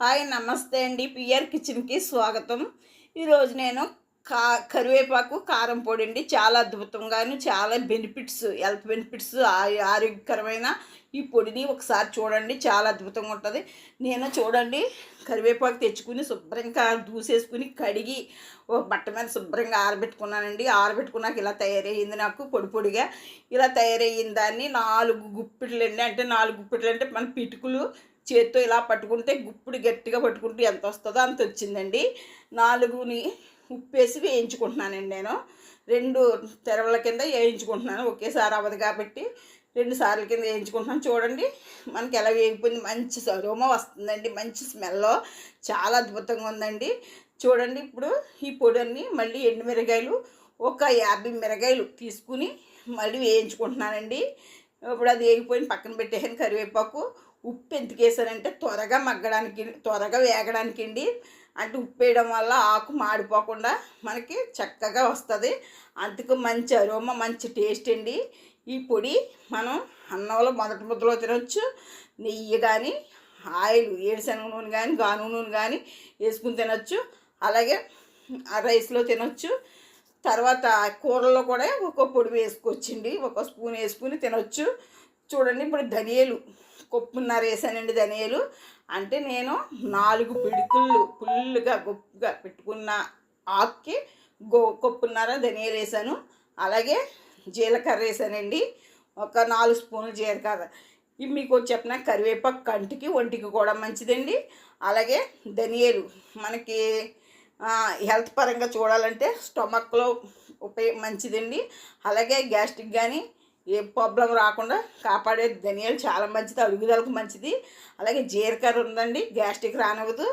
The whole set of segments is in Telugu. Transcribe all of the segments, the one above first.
హాయ్ నమస్తే అండి. పిఆర్ కిచెన్కి స్వాగతం. ఈరోజు నేను కరివేపాకు కారం పొడి అండి. చాలా అద్భుతంగాను చాలా బెనిఫిట్స్, హెల్త్ బెనిఫిట్స్, ఆరోగ్యకరమైన ఈ పొడిని ఒకసారి చూడండి. చాలా అద్భుతంగా ఉంటుంది. నేను చూడండి కరివేపాకు తెచ్చుకుని శుభ్రంగా దూసేసుకుని కడిగి ఒక బట్ట మీద శుభ్రంగా ఆరబెట్టుకున్నానండి. ఆరబెట్టుకున్నాక ఇలా తయారయ్యింది. నాకు పొడి పొడిగా ఇలా తయారయ్యిన దాన్ని 4 గుప్పిట్లు అండి. అంటే 4 గుప్పిట్లు అంటే మన పిటుకులు చేత్తో ఇలా పట్టుకుంటే గుప్పుడు గట్టిగా పట్టుకుంటే ఎంత వస్తుందో అంత వచ్చిందండి. 4ని ఉప్పేసి వేయించుకుంటున్నానండి. నేను 2 తెరవల కింద వేయించుకుంటున్నాను. ఒకేసారి అవ్వదు కాబట్టి 2 సార్ల కింద వేయించుకుంటున్నాను. చూడండి మనకి ఎలా వేగిపోయింది. మంచి అరోమా వస్తుందండి. మంచి స్మెల్ చాలా అద్భుతంగా ఉందండి. చూడండి ఇప్పుడు ఈ పొడిని మళ్ళీ ఎండుమిరగాయలు ఒక 50 మిరగాయలు తీసుకుని మళ్ళీ వేయించుకుంటున్నానండి. ఇప్పుడు అది వేగిపోయిన పక్కన పెట్టేసాను. కరివేపాకు ఉప్పు ఎందుకు వేసానంటే త్వరగా మగ్గడానికి, త్వరగా వేగడానికి అండి. అంటే ఉప్పు వేయడం వల్ల ఆకు మాడిపోకుండా మనకి చక్కగా వస్తుంది. అందుకు మంచి అరోమా, మంచి టేస్ట్ అండి. ఈ పొడి మనం అన్నంలో మొదటి ముద్దలో తినొచ్చు. నెయ్యి కానీ, ఆయిల్, ఏడుశనగ నూనె కానీ, గానుగ నూనె కానీ వేసుకుని తినొచ్చు. అలాగే రైస్లో తినొచ్చు. తర్వాత కూరల్లో కూడా ఒక పొడి వేసుకోవచ్చండి. ఒక స్పూన్ వేసుకుని తినొచ్చు. చూడండి ఇప్పుడు ధనియాలు కొప్పున్నర వేసానండి. ధనియాలు అంటే నేను 4 పిడుకుళ్ళు ఫుల్గా గొప్పగా పెట్టుకున్న ఆకుకి కొప్పున్నర ధనియాలు వేసాను. అలాగే జీలకర్ర వేసానండి. ఒక 4 స్పూన్లు జీలకర్ర. ఇవి మీకు చెప్పిన కరివేపాకు కంటికి ఒంటికి కూడా మంచిదండి. అలాగే ధనియాలు మనకి హెల్త్ పరంగా చూడాలంటే స్టమక్లో మంచిదండి. అలాగే గ్యాస్ట్రిక్ కానీ ఏ ప్రాబ్లం రాకుండా కాపాడే ధనియాలు చాలా మంచిది, అరుగుదలకు మంచిది. అలాగే జీలకర్ర ఉందండి, గ్యాస్ట్రిక్ రానివ్వదు.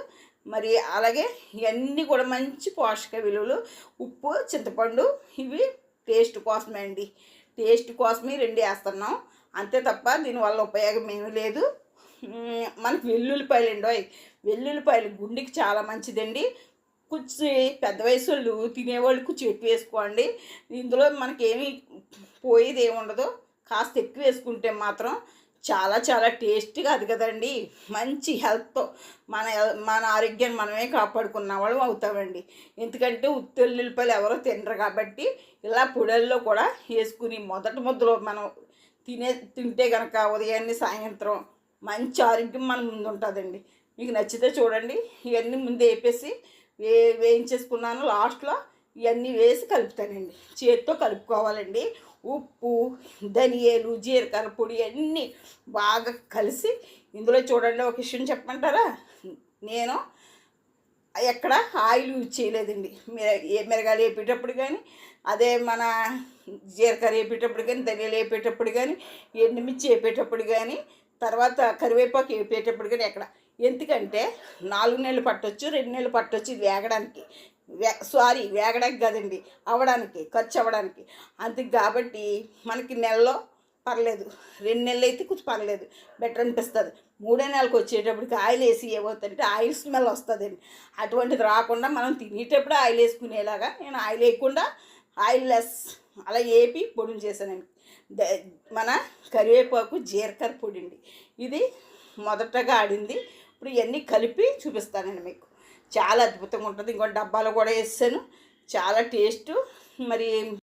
మరి అలాగే ఇవన్నీ కూడా మంచి పోషక విలువలు. ఉప్పు, చింతపండు ఇవి టేస్ట్ కోసమే అండి. టేస్ట్ కోసమే 2 వేస్తున్నాం అంతే తప్ప దీనివల్ల ఉపయోగం ఏమీ లేదు. మనకి వెల్లుల్లిపాయలు అండి. వెల్లుల్లిపాయలు గుండెకి చాలా మంచిదండి. పెద్ద వయసు వాళ్ళు తినేవాళ్ళు ఎక్కువ వేసుకోండి. ఇందులో మనకేమీ పోయేది ఏమి ఉండదు. కాస్త ఎక్కువ వేసుకుంటే మాత్రం చాలా చాలా టేస్టీగా అది కదండి. మంచి హెల్త్తో మన ఆరోగ్యాన్ని మనమే కాపాడుకున్న వాళ్ళు అవుతామండి. ఎందుకంటే ఉల్లిపాయలు ఎవరో తినరు కాబట్టి ఇలా పొడల్లో కూడా వేసుకుని మొదటి ముద్దలో మనం తింటే కనుక ఉదయాన్నే సాయంత్రం మంచి ఆరోగ్యం మన ముందు ఉంటుందండి. మీకు నచ్చితే చూడండి. ఇవన్నీ ముందు వేపేసి వేయించేసుకున్నాను. లాస్ట్లో ఇవన్నీ వేసి కలుపుతానండి. చేతితో కలుపుకోవాలండి. ఉప్పు, ధనియాలు, జీలకర్ర పొడి అన్నీ బాగా కలిసి ఇందులో చూడండి. ఒక విషయం చెప్పమంటారా, నేను ఎక్కడ ఆయిల్ యూజ్ చేయలేదండి. మిరగాయలు వేపేటప్పుడు కానీ, అదే మన జీలకర్ర వేపేటప్పుడు కానీ, ధనియాలు వేపేటప్పుడు కానీ, ఎండుమిర్చి వేపేటప్పుడు కానీ, తర్వాత కరివేపాకు వేపేటప్పుడు కానీ ఎక్కడ. ఎందుకంటే 4 నెలలు పట్టొచ్చు, 2 నెలలు పట్టొచ్చు ఇది వేగడానికి. వేగడానికి కదండి, అవ్వడానికి, ఖర్చు అవ్వడానికి. అందుకు కాబట్టి మనకి నెలలో పర్లేదు, 2 నెలలు అయితే కొంచెం పర్లేదు, బెటర్ అనిపిస్తుంది. 3వ నెలకు వచ్చేటప్పటికి ఆయిల్ వేసి ఏమవుతుందంటే ఆయిల్ స్మెల్ వస్తుందండి. అటువంటిది రాకుండా మనం తినేటప్పుడు ఆయిల్ వేసుకునేలాగా నేను ఆయిల్ వేయకుండా ఆయిల్ లెస్ అలా వేపి పొడిని చేశానండి. మన కరివేపాకు జీలకర్ర పొడి అండి. ఇది మొదటగా ఆడింది. ఇప్పుడు ఇవన్నీ కలిపి చూపిస్తానండి మీకు. చాలా అద్భుతంగా ఉంటుంది. ఇంకో డబ్బాలో కూడా వేసాను. చాలా టేస్టు. మరి